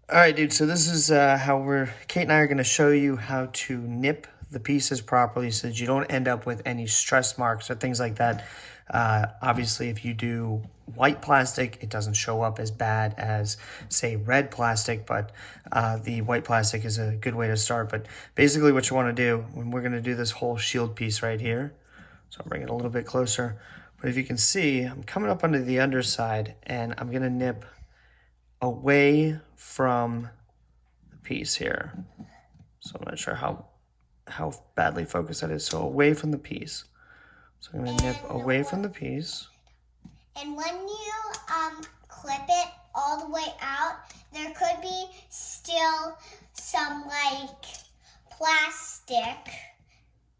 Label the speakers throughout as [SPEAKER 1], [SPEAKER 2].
[SPEAKER 1] All right, dude. So this is how Kate and I are going to show you how to nip the pieces properly so that you don't end up with any stress marks or things like that. Obviously, if you do white plastic, it doesn't show up as bad as, say, red plastic, but the white plastic is a good way to start. But basically what you want to do, when we're going to do this whole shield piece right here, so I'll bring it a little bit closer. But if you can see, I'm coming up under the underside, and I'm going to nip away from the piece here. So I'm not sure how badly focused that is. So away from the piece. So I'm going to nip away from the piece.
[SPEAKER 2] And when you clip it all the way out, there could be still some like plastic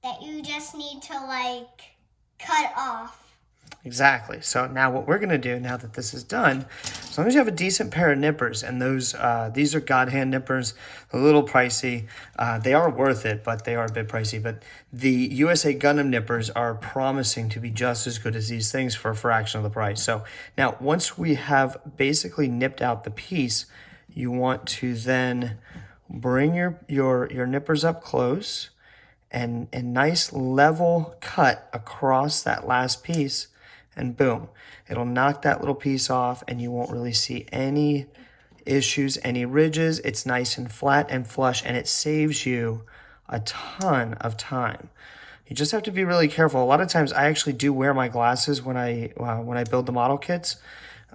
[SPEAKER 2] that you just need to cut off.
[SPEAKER 1] Exactly. So now what we're going to do, now that this is done, as long as you have a decent pair of nippers, and these are God hand nippers, a little pricey. They are worth it, but they are a bit pricey. But the USA Gundam nippers are promising to be just as good as these things for a fraction of the price. So now once we have basically nipped out the piece, you want to then bring your nippers up close and a nice level cut across that last piece, and boom, it'll knock that little piece off and you won't really see any issues, any ridges. It's nice and flat and flush, and it saves you a ton of time. You just have to be really careful. A lot of times I actually do wear my glasses when I build the model kits.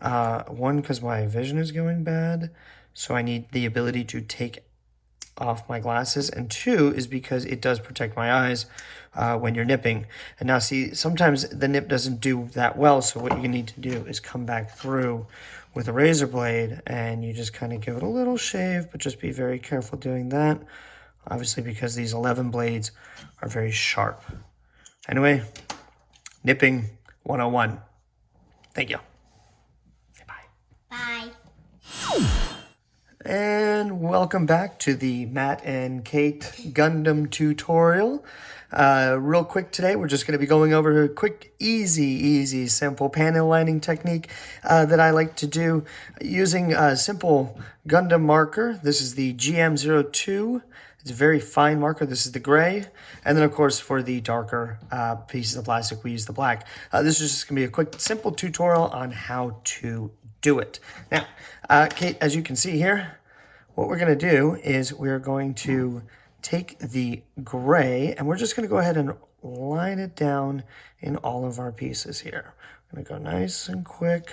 [SPEAKER 1] One, because my vision is going bad, so I need the ability to take off my glasses, and two is because it does protect my eyes when you're nipping. And now see, sometimes the nip doesn't do that well, so what you need to do is come back through with a razor blade and you just kind of give it a little shave, but just be very careful doing that, obviously, because these 11 blades are very sharp. Anyway, nipping 101. Thank you. Say bye.
[SPEAKER 2] Bye.
[SPEAKER 1] And welcome back to the Matt and Kate Gundam tutorial. Real quick today, we're just going to be going over a quick, easy, simple panel lining technique that I like to do using a simple Gundam marker. This is the GM02. It's a very fine marker. This is the gray. And then, of course, for the darker pieces of plastic, we use the black. This is just going to be a quick, simple tutorial on how to do it. Now, Kate, as you can see here, what we're going to do is we're going to take the gray and we're just going to go ahead and line it down in all of our pieces here. I'm going to go nice and quick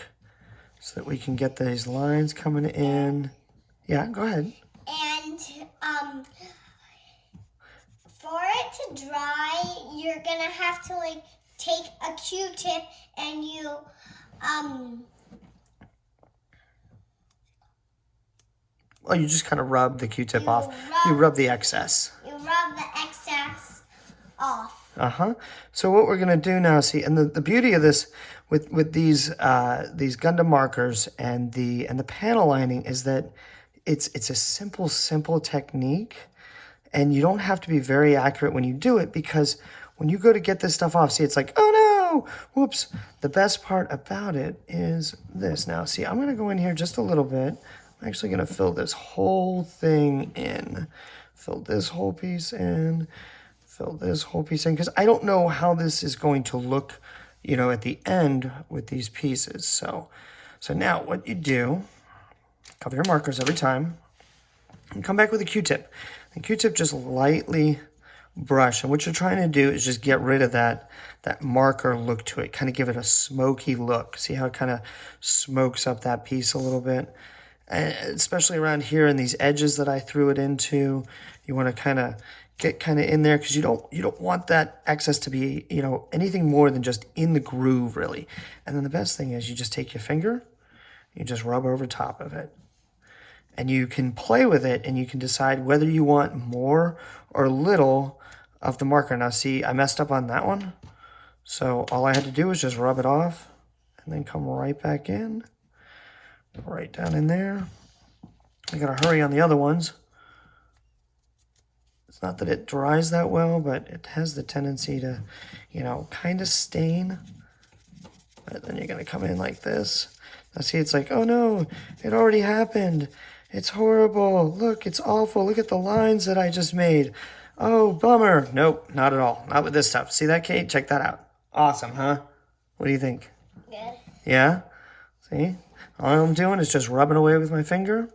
[SPEAKER 1] so that we can get these lines coming in. Yeah, go ahead.
[SPEAKER 2] And for it to dry, you're going to have to take a Q-tip and you
[SPEAKER 1] well, you just kind of rub the Q-tip off. You rub the excess.
[SPEAKER 2] You rub the excess off.
[SPEAKER 1] So what we're going to do now, see, and the beauty of this with these Gundam markers and the panel lining is that it's a simple technique, and you don't have to be very accurate when you do it, because when you go to get this stuff off, see, it's like, oh no, whoops. The best part about it is this. Now, see, I'm going to go in here just a little bit. I'm actually going to fill this whole thing in. Fill this whole piece in. Fill this whole piece in. Because I don't know how this is going to look, at the end with these pieces. So now what you do, cover your markers every time, and come back with a Q-tip. The Q-tip just lightly brush. And what you're trying to do is just get rid of that marker look to it. Kind of give it a smoky look. See how it kind of smokes up that piece a little bit? Especially around here in these edges that I threw it into, you want to get in there, because you don't want that excess to be anything more than just in the groove, really. And then the best thing is you just take your finger, you just rub over top of it, and you can play with it and you can decide whether you want more or little of the marker. Now see, I messed up on that one, so all I had to do was just rub it off and then come right back in. Right down in there. I gotta hurry on the other ones. It's not that it dries that well, but it has the tendency to, kind of stain. But then you're gonna come in like this. Now see, it's like, oh no, it already happened. It's horrible. Look, it's awful. Look at the lines that I just made. Oh, bummer. Nope, not at all. Not with this stuff. See that, Kate? Check that out. Awesome, huh? What do you think?
[SPEAKER 2] Good.
[SPEAKER 1] Yeah? See? All I'm doing is just rubbing away with my finger.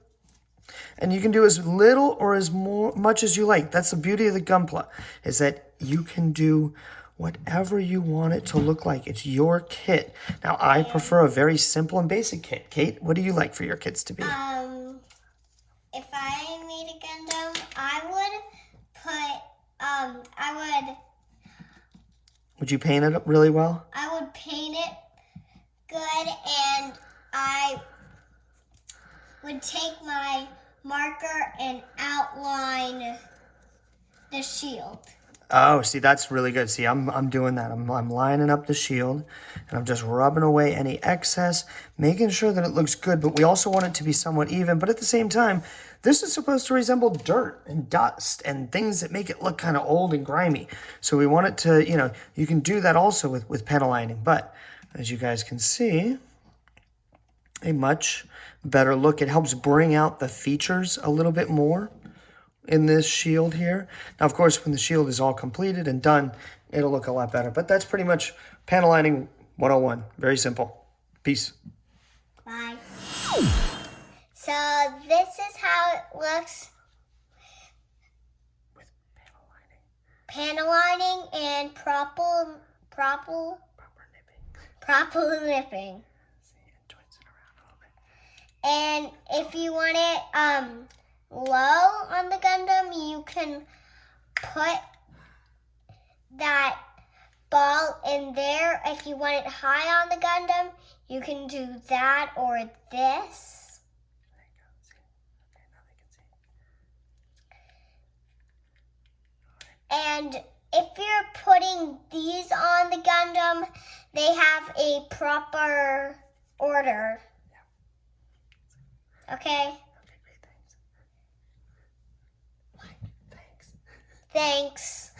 [SPEAKER 1] And you can do as little or as much as you like. That's the beauty of the Gunpla, is that you can do whatever you want it to look like. It's your kit. Now, I prefer a very simple and basic kit. Kate, what do you like for your kits to be?
[SPEAKER 2] If I made a Gundam, I
[SPEAKER 1] Would you paint it up really well?
[SPEAKER 2] would paint it good, and I would take my marker and outline the shield.
[SPEAKER 1] Oh, see, that's really good. See, I'm doing that. I'm lining up the shield, and I'm just rubbing away any excess, making sure that it looks good, but we also want it to be somewhat even. But at the same time, this is supposed to resemble dirt and dust and things that make it look kind of old and grimy. So we want it to, you can do that also with panel lining. But as you guys can see, a much better look. It helps bring out the features a little bit more in this shield here. Now, of course, when the shield is all completed and done, it'll look a lot better. But that's pretty much panel lining 101. Very simple. Peace.
[SPEAKER 2] Bye. So this is how it looks.
[SPEAKER 1] With
[SPEAKER 2] Panel lining and proper nipping. And if you want it low on the Gundam, you can put that ball in there. If you want it high on the Gundam, you can do that or this. And if you're putting these on the Gundam, they have a proper order. Okay?
[SPEAKER 1] Okay, great. Thanks.
[SPEAKER 2] Thanks.